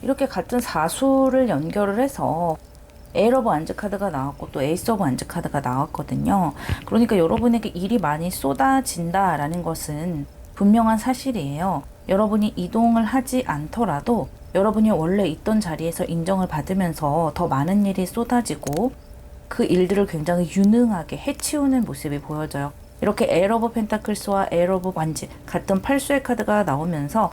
이렇게 같은 사수를 연결을 해서 에일 오브 완즈 카드가 나왔고 또 에이스 오브 완즈 카드가 나왔거든요. 그러니까 여러분에게 일이 많이 쏟아진다라는 것은 분명한 사실이에요. 여러분이 이동을 하지 않더라도 여러분이 원래 있던 자리에서 인정을 받으면서 더 많은 일이 쏟아지고 그 일들을 굉장히 유능하게 해치우는 모습이 보여져요. 이렇게 에일 오브 펜타클스와 에일 오브 완즈 같은 팔수의 카드가 나오면서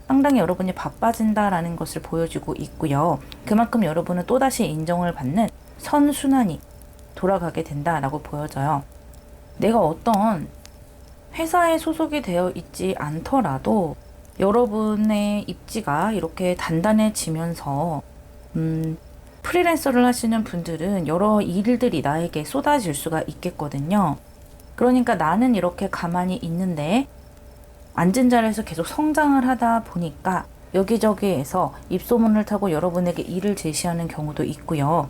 상당히 여러분이 바빠진다라는 것을 보여주고 있고요. 그만큼 여러분은 또다시 인정을 받는 선순환이 돌아가게 된다라고 보여져요. 내가 어떤 회사에 소속이 되어 있지 않더라도 여러분의 입지가 이렇게 단단해지면서 프리랜서를 하시는 분들은 여러 일들이 나에게 쏟아질 수가 있겠거든요. 그러니까 나는 이렇게 가만히 있는데 앉은 자리에서 계속 성장을 하다 보니까 여기저기에서 입소문을 타고 여러분에게 일을 제시하는 경우도 있고요.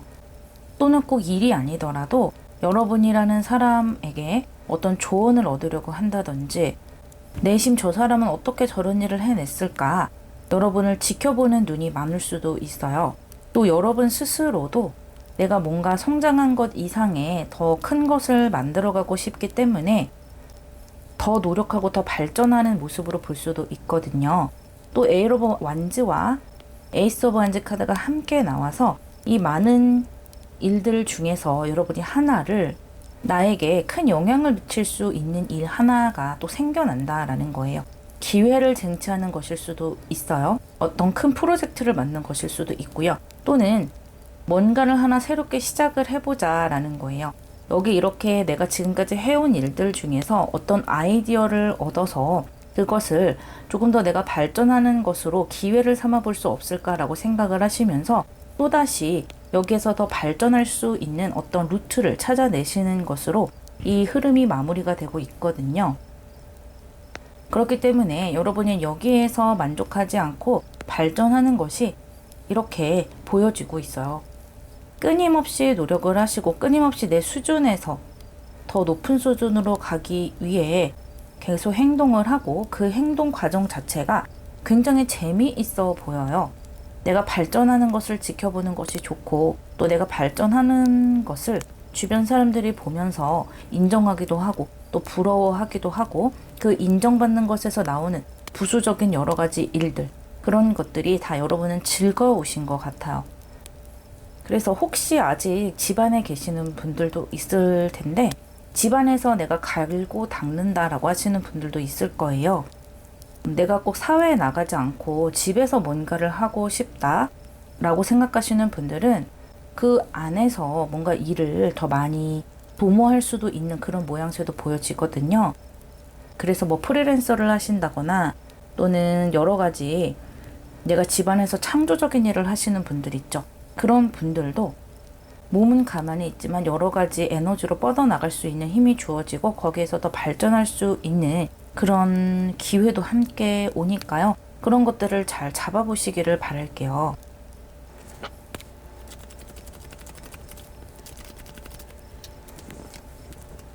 또는 꼭 일이 아니더라도 여러분이라는 사람에게 어떤 조언을 얻으려고 한다든지 내심 저 사람은 어떻게 저런 일을 해냈을까 여러분을 지켜보는 눈이 많을 수도 있어요. 또 여러분 스스로도 내가 뭔가 성장한 것 이상의 더 큰 것을 만들어가고 싶기 때문에 더 노력하고 더 발전하는 모습으로 볼 수도 있거든요. 또 에일 오브 완즈와 에이스 오브 완즈 카드가 함께 나와서 이 많은 일들 중에서 여러분이 하나를 나에게 큰 영향을 미칠 수 있는 일 하나가 또 생겨난다라는 거예요. 기회를 쟁취하는 것일 수도 있어요. 어떤 큰 프로젝트를 맡는 것일 수도 있고요. 또는 뭔가를 하나 새롭게 시작을 해보자라는 거예요. 여기 이렇게 내가 지금까지 해온 일들 중에서 어떤 아이디어를 얻어서 그것을 조금 더 내가 발전하는 것으로 기회를 삼아 볼 수 없을까라고 생각을 하시면서 또다시 여기에서 더 발전할 수 있는 어떤 루트를 찾아내시는 것으로 이 흐름이 마무리가 되고 있거든요. 그렇기 때문에 여러분이 여기에서 만족하지 않고 발전하는 것이 이렇게 보여지고 있어요. 끊임없이 노력을 하시고 끊임없이 내 수준에서 더 높은 수준으로 가기 위해 계속 행동을 하고 그 행동 과정 자체가 굉장히 재미있어 보여요. 내가 발전하는 것을 지켜보는 것이 좋고 또 내가 발전하는 것을 주변 사람들이 보면서 인정하기도 하고 또 부러워하기도 하고 그 인정받는 것에서 나오는 부수적인 여러 가지 일들 그런 것들이 다 여러분은 즐거우신 것 같아요. 그래서 혹시 아직 집안에 계시는 분들도 있을 텐데 집안에서 내가 갈고 닦는다라고 하시는 분들도 있을 거예요. 내가 꼭 사회에 나가지 않고 집에서 뭔가를 하고 싶다라고 생각하시는 분들은 그 안에서 뭔가 일을 더 많이 도모할 수도 있는 그런 모양새도 보여지거든요. 그래서 뭐 프리랜서를 하신다거나 또는 여러 가지 내가 집안에서 창조적인 일을 하시는 분들 있죠. 그런 분들도 몸은 가만히 있지만 여러 가지 에너지로 뻗어나갈 수 있는 힘이 주어지고 거기에서 더 발전할 수 있는 그런 기회도 함께 오니까요. 그런 것들을 잘 잡아보시기를 바랄게요.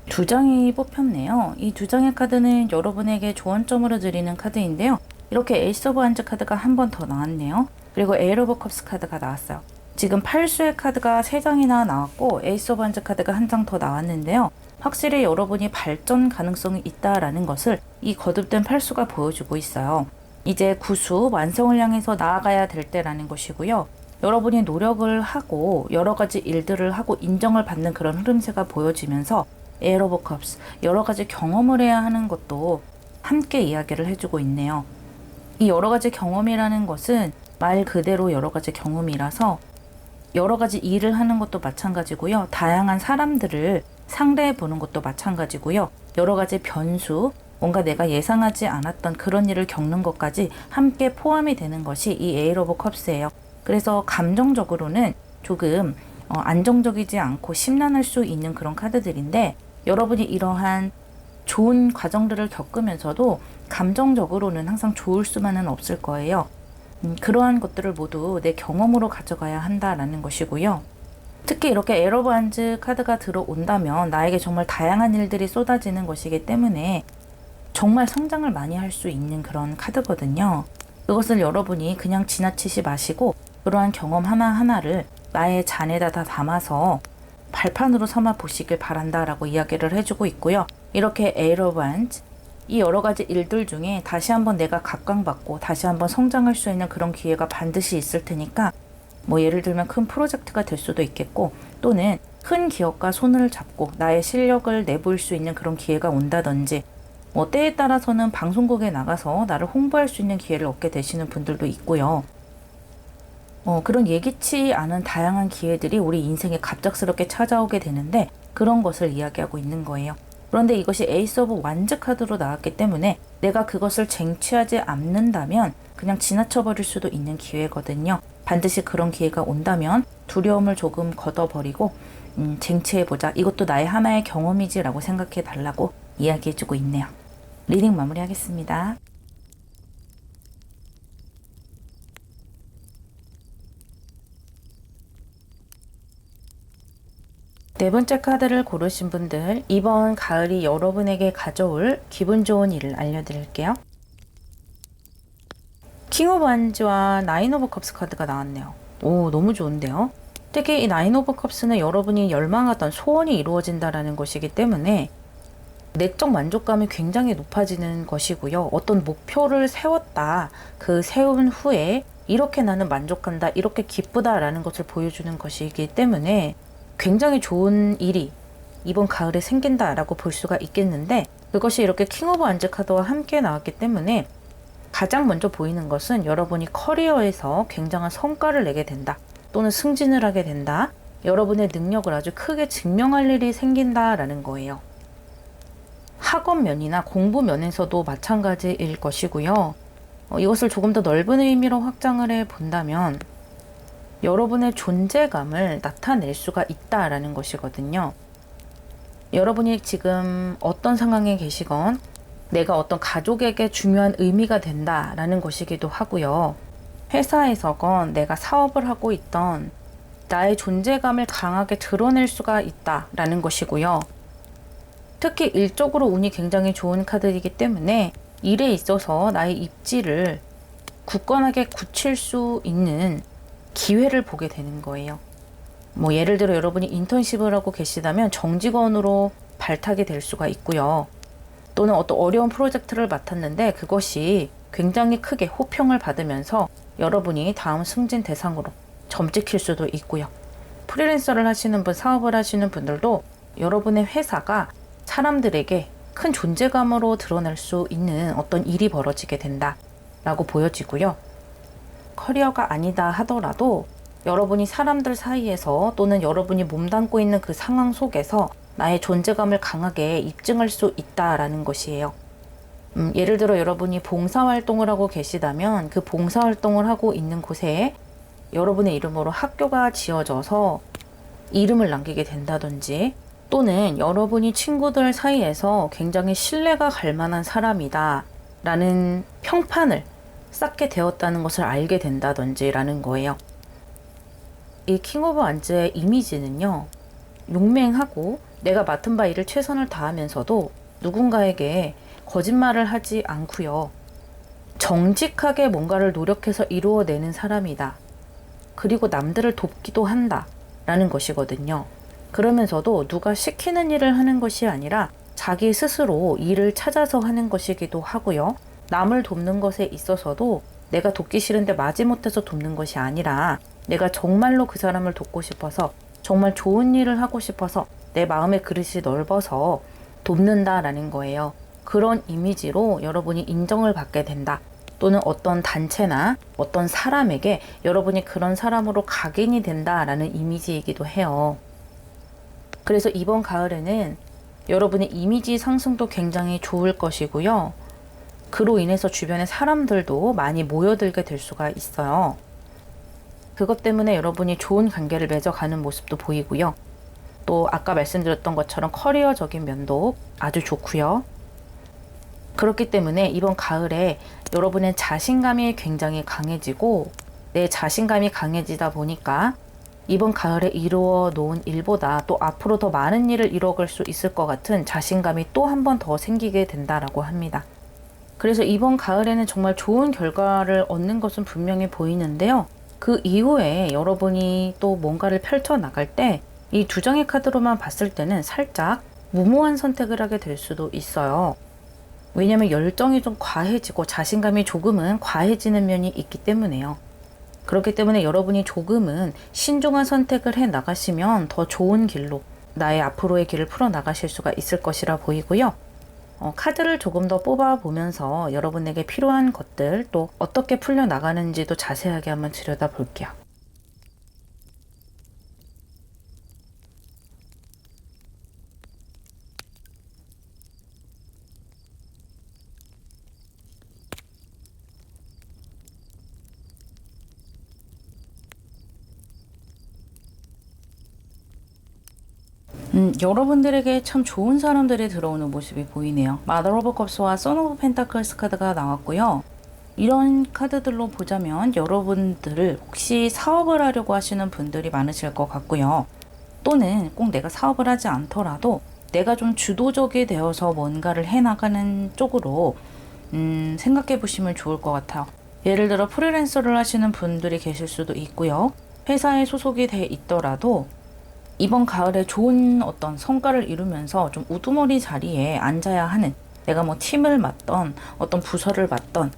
두 장이 뽑혔네요. 이 두 장의 카드는 여러분에게 조언점으로 드리는 카드인데요. 이렇게 에이스 오브 완즈 카드가 한 번 더 나왔네요. 그리고 에일 오브 컵스 카드가 나왔어요. 지금 팔수의 카드가 3장이나 나왔고 에이스 오브 완즈 카드가 한 장 더 나왔는데요. 확실히 여러분이 발전 가능성이 있다라는 것을 이 거듭된 팔수가 보여주고 있어요. 이제 구수, 완성을 향해서 나아가야 될 때라는 것이고요. 여러분이 노력을 하고 여러 가지 일들을 하고 인정을 받는 그런 흐름새가 보여지면서 에일 오브 컵스, 여러 가지 경험을 해야 하는 것도 함께 이야기를 해주고 있네요. 이 여러 가지 경험이라는 것은 말 그대로 여러 가지 경험이라서 여러 가지 일을 하는 것도 마찬가지고요. 다양한 사람들을 상대해 보는 것도 마찬가지고요. 여러 가지 변수, 뭔가 내가 예상하지 않았던 그런 일을 겪는 것까지 함께 포함이 되는 것이 이 에일 오브 컵스예요. 그래서 감정적으로는 조금 안정적이지 않고 심란할 수 있는 그런 카드들인데 여러분이 이러한 좋은 과정들을 겪으면서도 감정적으로는 항상 좋을 수만은 없을 거예요. 그러한 것들을 모두 내 경험으로 가져가야 한다라는 것이고요. 특히 이렇게 에일 오브 완즈 카드가 들어온다면 나에게 정말 다양한 일들이 쏟아지는 것이기 때문에 정말 성장을 많이 할 수 있는 그런 카드거든요. 그것을 여러분이 그냥 지나치지 마시고 그러한 경험 하나하나를 나의 잔에다 다 담아서 발판으로 삼아 보시길 바란다라고 이야기를 해주고 있고요. 이렇게 에일 오브 완즈, 이 여러 가지 일들 중에 다시 한번 내가 각광받고 다시 한번 성장할 수 있는 그런 기회가 반드시 있을 테니까 뭐 예를 들면 큰 프로젝트가 될 수도 있겠고 또는 큰 기업과 손을 잡고 나의 실력을 내보일 수 있는 그런 기회가 온다든지 뭐 때에 따라서는 방송국에 나가서 나를 홍보할 수 있는 기회를 얻게 되시는 분들도 있고요. 그런 예기치 않은 다양한 기회들이 우리 인생에 갑작스럽게 찾아오게 되는데 그런 것을 이야기하고 있는 거예요. 그런데 이것이 에이스 오브 완즈 카드로 나왔기 때문에 내가 그것을 쟁취하지 않는다면 그냥 지나쳐버릴 수도 있는 기회거든요. 반드시 그런 기회가 온다면 두려움을 조금 걷어버리고 쟁취해보자. 이것도 나의 하나의 경험이지라고 생각해 달라고 이야기해주고 있네요. 리딩 마무리하겠습니다. 네 번째 카드를 고르신 분들, 이번 가을이 여러분에게 가져올 기분 좋은 일을 알려드릴게요. 킹 오브 완즈와 나인 오브 컵스 카드가 나왔네요. 오, 너무 좋은데요? 특히 이 나인 오브 컵스는 여러분이 열망하던 소원이 이루어진다라는 것이기 때문에 내적 만족감이 굉장히 높아지는 것이고요. 어떤 목표를 세웠다. 그 세운 후에 이렇게 나는 만족한다. 이렇게 기쁘다라는 것을 보여주는 것이기 때문에 굉장히 좋은 일이 이번 가을에 생긴다라고 볼 수가 있겠는데 그것이 이렇게 킹 오브 완즈 카드와 함께 나왔기 때문에 가장 먼저 보이는 것은 여러분이 커리어에서 굉장한 성과를 내게 된다. 또는 승진을 하게 된다. 여러분의 능력을 아주 크게 증명할 일이 생긴다라는 거예요. 학업 면이나 공부 면에서도 마찬가지일 것이고요. 이것을 조금 더 넓은 의미로 확장을 해 본다면 여러분의 존재감을 나타낼 수가 있다라는 것이거든요. 여러분이 지금 어떤 상황에 계시건 내가 어떤 가족에게 중요한 의미가 된다라는 것이기도 하고요. 회사에서건 내가 사업을 하고 있던 나의 존재감을 강하게 드러낼 수가 있다라는 것이고요. 특히 일적으로 운이 굉장히 좋은 카드이기 때문에 일에 있어서 나의 입지를 굳건하게 굳힐 수 있는 기회를 보게 되는 거예요. 뭐 예를 들어 여러분이 인턴십을 하고 계시다면 정직원으로 발탁이 될 수가 있고요. 또는 어떤 어려운 프로젝트를 맡았는데 그것이 굉장히 크게 호평을 받으면서 여러분이 다음 승진 대상으로 점찍힐 수도 있고요. 프리랜서를 하시는 분, 사업을 하시는 분들도 여러분의 회사가 사람들에게 큰 존재감으로 드러낼 수 있는 어떤 일이 벌어지게 된다라고 보여지고요. 커리어가 아니다 하더라도 여러분이 사람들 사이에서 또는 여러분이 몸담고 있는 그 상황 속에서 나의 존재감을 강하게 입증할 수 있다라는 것이에요. 예를 들어 여러분이 봉사활동을 하고 계시다면 그 봉사활동을 하고 있는 곳에 여러분의 이름으로 학교가 지어져서 이름을 남기게 된다든지, 또는 여러분이 친구들 사이에서 굉장히 신뢰가 갈 만한 사람이다 라는 평판을 쌓게 되었다는 것을 알게 된다든지 라는 거예요. 이 킹 오브 완즈의 이미지는요, 용맹하고 내가 맡은 바 일을 최선을 다하면서도 누군가에게 거짓말을 하지 않고요, 정직하게 뭔가를 노력해서 이루어내는 사람이다. 그리고 남들을 돕기도 한다 라는 것이거든요. 그러면서도 누가 시키는 일을 하는 것이 아니라 자기 스스로 일을 찾아서 하는 것이기도 하고요. 남을 돕는 것에 있어서도 내가 돕기 싫은데 마지못해서 돕는 것이 아니라 내가 정말로 그 사람을 돕고 싶어서, 정말 좋은 일을 하고 싶어서 내 마음의 그릇이 넓어서 돕는다라는 거예요. 그런 이미지로 여러분이 인정을 받게 된다. 또는 어떤 단체나 어떤 사람에게 여러분이 그런 사람으로 각인이 된다라는 이미지이기도 해요. 그래서 이번 가을에는 여러분의 이미지 상승도 굉장히 좋을 것이고요. 그로 인해서 주변의 사람들도 많이 모여들게 될 수가 있어요. 그것 때문에 여러분이 좋은 관계를 맺어가는 모습도 보이고요. 또 아까 말씀드렸던 것처럼 커리어적인 면도 아주 좋고요. 그렇기 때문에 이번 가을에 여러분의 자신감이 굉장히 강해지고, 내 자신감이 강해지다 보니까 이번 가을에 이루어 놓은 일보다 또 앞으로 더 많은 일을 이뤄갈 수 있을 것 같은 자신감이 또 한 번 더 생기게 된다라고 합니다. 그래서 이번 가을에는 정말 좋은 결과를 얻는 것은 분명히 보이는데요. 그 이후에 여러분이 또 뭔가를 펼쳐 나갈 때 이 두 장의 카드로만 봤을 때는 살짝 무모한 선택을 하게 될 수도 있어요. 왜냐하면 열정이 좀 과해지고 자신감이 조금은 과해지는 면이 있기 때문에요. 그렇기 때문에 여러분이 조금은 신중한 선택을 해 나가시면 더 좋은 길로 나의 앞으로의 길을 풀어 나가실 수가 있을 것이라 보이고요. 카드를 조금 더 뽑아 보면서 여러분에게 필요한 것들, 또 어떻게 풀려 나가는지도 자세하게 한번 들여다 볼게요. 여러분들에게 참 좋은 사람들이 들어오는 모습이 보이네요. 마더 오브 컵스와 선 오브 펜타클스 카드가 나왔고요. 이런 카드들로 보자면 여러분들을 혹시 사업을 하려고 하시는 분들이 많으실 것 같고요. 또는 꼭 내가 사업을 하지 않더라도 내가 좀 주도적이 되어서 뭔가를 해나가는 쪽으로 생각해 보시면 좋을 것 같아요. 예를 들어 프리랜서를 하시는 분들이 계실 수도 있고요. 회사에 소속이 돼 있더라도 이번 가을에 좋은 어떤 성과를 이루면서 좀 우두머리 자리에 앉아야 하는, 내가 뭐 팀을 맡던 어떤 부서를 맡던,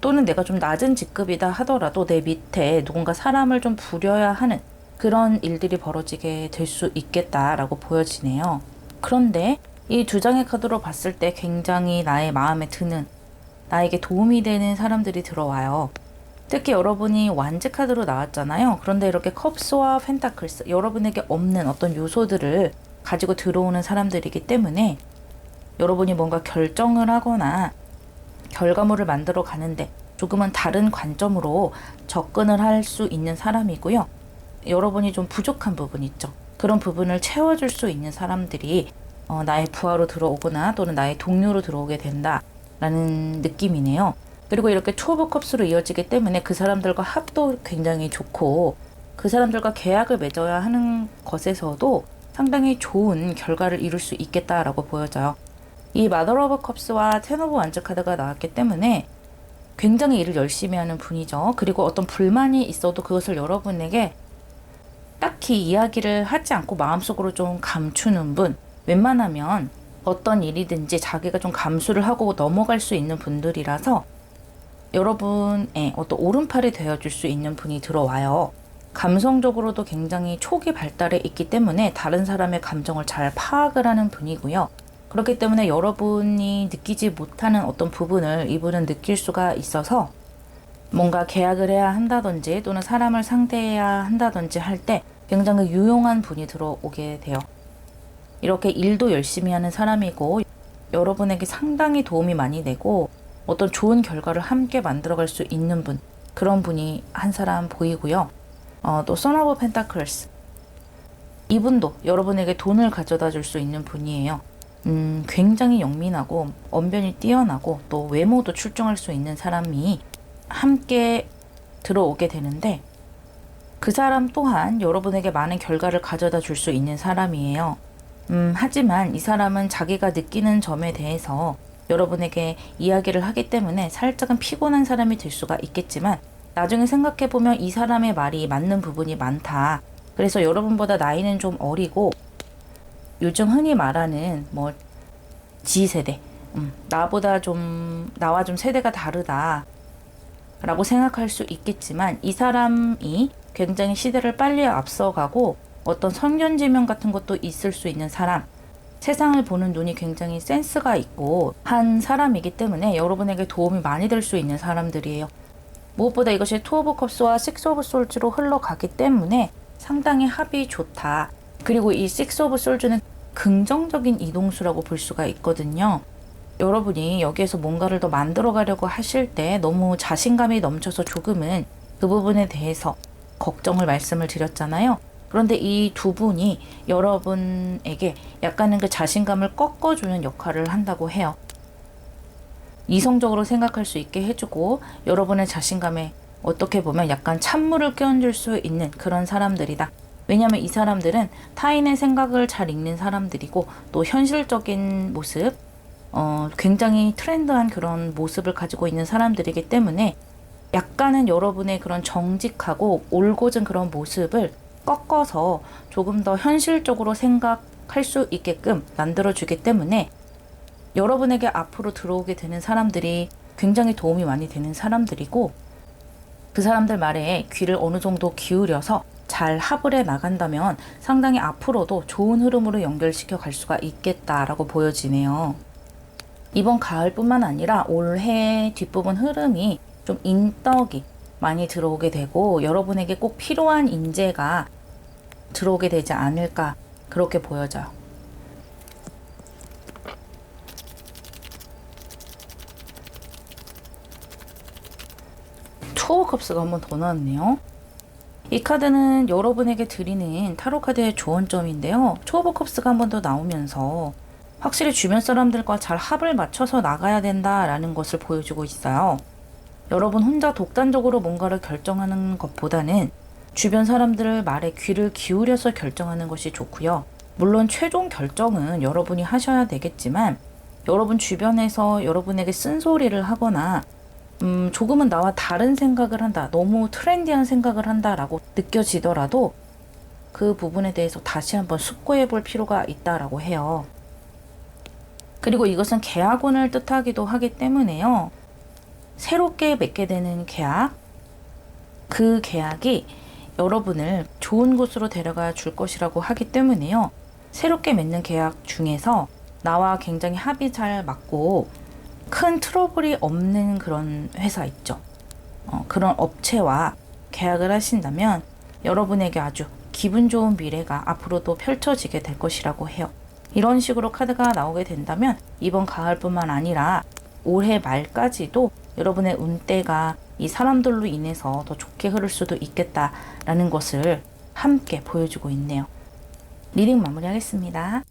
또는 내가 좀 낮은 직급이다 하더라도 내 밑에 누군가 사람을 좀 부려야 하는 그런 일들이 벌어지게 될 수 있겠다라고 보여지네요. 그런데 이 두 장의 카드로 봤을 때 굉장히 나의 마음에 드는, 나에게 도움이 되는 사람들이 들어와요. 특히 여러분이 완즈 카드로 나왔잖아요. 그런데 이렇게 컵스와 펜타클스, 여러분에게 없는 어떤 요소들을 가지고 들어오는 사람들이기 때문에 여러분이 뭔가 결정을 하거나 결과물을 만들어 가는데 조금은 다른 관점으로 접근을 할 수 있는 사람이고요. 여러분이 좀 부족한 부분 있죠. 그런 부분을 채워줄 수 있는 사람들이 나의 부하로 들어오거나 또는 나의 동료로 들어오게 된다라는 느낌이네요. 그리고 이렇게 투 오브 컵스로 이어지기 때문에 그 사람들과 합도 굉장히 좋고, 그 사람들과 계약을 맺어야 하는 것에서도 상당히 좋은 결과를 이룰 수 있겠다라고 보여져요. 이 마더 오브 컵스와 텐 오브 완즈 카드가 나왔기 때문에 굉장히 일을 열심히 하는 분이죠. 그리고 어떤 불만이 있어도 그것을 여러분에게 딱히 이야기를 하지 않고 마음속으로 좀 감추는 분, 웬만하면 어떤 일이든지 자기가 좀 감수를 하고 넘어갈 수 있는 분들이라서 여러분의 어떤 오른팔이 되어줄 수 있는 분이 들어와요. 감성적으로도 굉장히 초기 발달해 있기 때문에 다른 사람의 감정을 잘 파악을 하는 분이고요. 그렇기 때문에 여러분이 느끼지 못하는 어떤 부분을 이분은 느낄 수가 있어서 뭔가 계약을 해야 한다든지 또는 사람을 상대해야 한다든지 할 때 굉장히 유용한 분이 들어오게 돼요. 이렇게 일도 열심히 하는 사람이고 여러분에게 상당히 도움이 많이 되고 어떤 좋은 결과를 함께 만들어갈 수 있는 분, 그런 분이 한 사람 보이고요. 또 Son of Pentacles, 이분도 여러분에게 돈을 가져다 줄 수 있는 분이에요. 굉장히 영민하고 언변이 뛰어나고 또 외모도 출중할 수 있는 사람이 함께 들어오게 되는데, 그 사람 또한 여러분에게 많은 결과를 가져다 줄 수 있는 사람이에요. 하지만 이 사람은 자기가 느끼는 점에 대해서 여러분에게 이야기를 하기 때문에 살짝은 피곤한 사람이 될 수가 있겠지만, 나중에 생각해보면 이 사람의 말이 맞는 부분이 많다. 그래서 여러분보다 나이는 좀 어리고 요즘 흔히 말하는 뭐 G세대, 나와 좀 세대가 다르다 라고 생각할 수 있겠지만, 이 사람이 굉장히 시대를 빨리 앞서가고 어떤 선견지명 같은 것도 있을 수 있는 사람, 세상을 보는 눈이 굉장히 센스가 있고 한 사람이기 때문에 여러분에게 도움이 많이 될 수 있는 사람들이에요. 무엇보다 이것이 투 오브 컵스와 식스 오브 솔즈로 흘러가기 때문에 상당히 합이 좋다. 그리고 이 식스 오브 솔즈는 긍정적인 이동수라고 볼 수가 있거든요. 여러분이 여기에서 뭔가를 더 만들어 가려고 하실 때 너무 자신감이 넘쳐서 조금은 그 부분에 대해서 걱정을 말씀을 드렸잖아요. 그런데 이 두 분이 여러분에게 약간은 그 자신감을 꺾어주는 역할을 한다고 해요. 이성적으로 생각할 수 있게 해주고 여러분의 자신감에 어떻게 보면 약간 찬물을 끼얹을 수 있는 그런 사람들이다. 왜냐하면 이 사람들은 타인의 생각을 잘 읽는 사람들이고 또 현실적인 모습, 굉장히 트렌드한 그런 모습을 가지고 있는 사람들이기 때문에 약간은 여러분의 그런 정직하고 올곧은 그런 모습을 꺾어서 조금 더 현실적으로 생각할 수 있게끔 만들어주기 때문에 여러분에게 앞으로 들어오게 되는 사람들이 굉장히 도움이 많이 되는 사람들이고, 그 사람들 말에 귀를 어느 정도 기울여서 잘 합을 해 나간다면 상당히 앞으로도 좋은 흐름으로 연결시켜 갈 수가 있겠다라고 보여지네요. 이번 가을뿐만 아니라 올해 뒷부분 흐름이 좀 인덕이 많이 들어오게 되고 여러분에게 꼭 필요한 인재가 들어오게 되지 않을까, 그렇게 보여져요. 투 오브 컵스가 한 번 더 나왔네요. 이 카드는 여러분에게 드리는 타로 카드의 조언점인데요. 투 오브 컵스가 한 번 더 나오면서 확실히 주변 사람들과 잘 합을 맞춰서 나가야 된다라는 것을 보여주고 있어요. 여러분 혼자 독단적으로 뭔가를 결정하는 것보다는 주변 사람들의 말에 귀를 기울여서 결정하는 것이 좋고요. 물론 최종 결정은 여러분이 하셔야 되겠지만, 여러분 주변에서 여러분에게 쓴소리를 하거나 조금은 나와 다른 생각을 한다, 너무 트렌디한 생각을 한다라고 느껴지더라도 그 부분에 대해서 다시 한번 숙고해 볼 필요가 있다라고 해요. 그리고 이것은 계약운을 뜻하기도 하기 때문에요. 새롭게 맺게 되는 계약, 그 계약이 여러분을 좋은 곳으로 데려가 줄 것이라고 하기 때문에요. 새롭게 맺는 계약 중에서 나와 굉장히 합이 잘 맞고 큰 트러블이 없는 그런 회사 있죠. 그런 업체와 계약을 하신다면 여러분에게 아주 기분 좋은 미래가 앞으로도 펼쳐지게 될 것이라고 해요. 이런 식으로 카드가 나오게 된다면 이번 가을뿐만 아니라 올해 말까지도 여러분의 운대가 이 사람들로 인해서 더 좋게 흐를 수도 있겠다라는 것을 함께 보여주고 있네요. 리딩 마무리하겠습니다.